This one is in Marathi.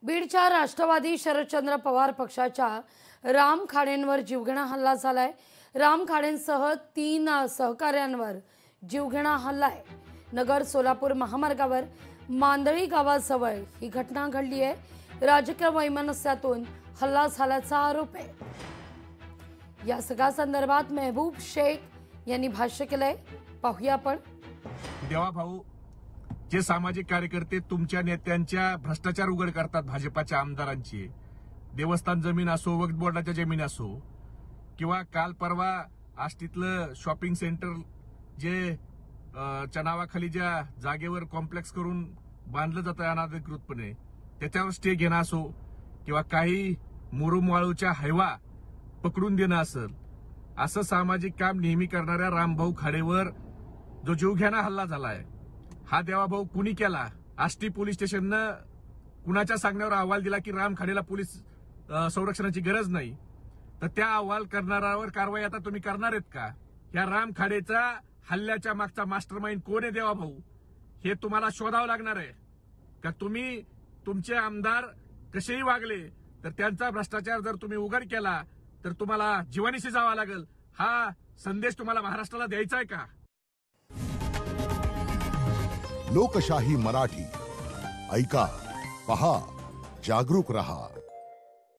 बीडच्या राष्ट्रवादी शरदचंद्र पवार पक्षाच्या राम खाडेंवर जीवघेणा हल्ला झालाय। राम खाडेंसह 3 सहकाऱ्यांवर जीवघेणा हल्ला आहे। नगर सोलापूर महामार्गावर मांदळी गावाजवळ ही घटना घडली आहे। राजकीय वैमनस्यातून हल्ला झाल्याचा आरोप आहे। या सगळ्या संदर्भात महबूब शेख यांनी भाष्य केलंय, पाहूया आपण। देवा भाऊ, जे सामाजिक कार्यकर्ते तुमच्या नेत्यांच्या भ्रष्टाचार उघड करतात, भाजपाच्या आमदारांची देवस्थान जमीन असो, वक्फ बोर्डाच्या जमीन असो, किंवा काल परवा आष्टीतलं शॉपिंग सेंटर जे च्या नावाखाली ज्या जागेवर कॉम्प्लेक्स करून बांधलं जातं अनधिकृतपणे, त्याच्यावर स्टे घेणं असो, किंवा काही मुरुमवाळूच्या हैवा पकडून देणं असेल, असं सामाजिक काम नेहमी करणाऱ्या रामभाऊ खाडेवर जो जीवघेणा हल्ला झालाय, हा देवाभाऊ कुणी केला? आष्टी पोलीस स्टेशननं कुणाच्या सांगण्यावर अहवाल दिला की राम खाडेला पोलीस संरक्षणाची गरज नाही, तर त्या अहवाल करणाऱ्यावर कारवाई आता तुम्ही करणार आहेत का? या राम खाडेचा हल्ल्याच्या मागचा मास्टरमाइंड कोण आहे देवाभाऊ, हे तुम्हाला शोधावं लागणार आहे का? तुम्ही तुमचे आमदार कसेही वागले तर त्यांचा भ्रष्टाचार जर तुम्ही उघड केला तर तुम्हाला जीवानीशी जावं लागेल। हा संदेश तुम्हाला महाराष्ट्राला द्यायचा आहे का? लोकशाही मराठी ऐका, पहा, जागरूक रहा।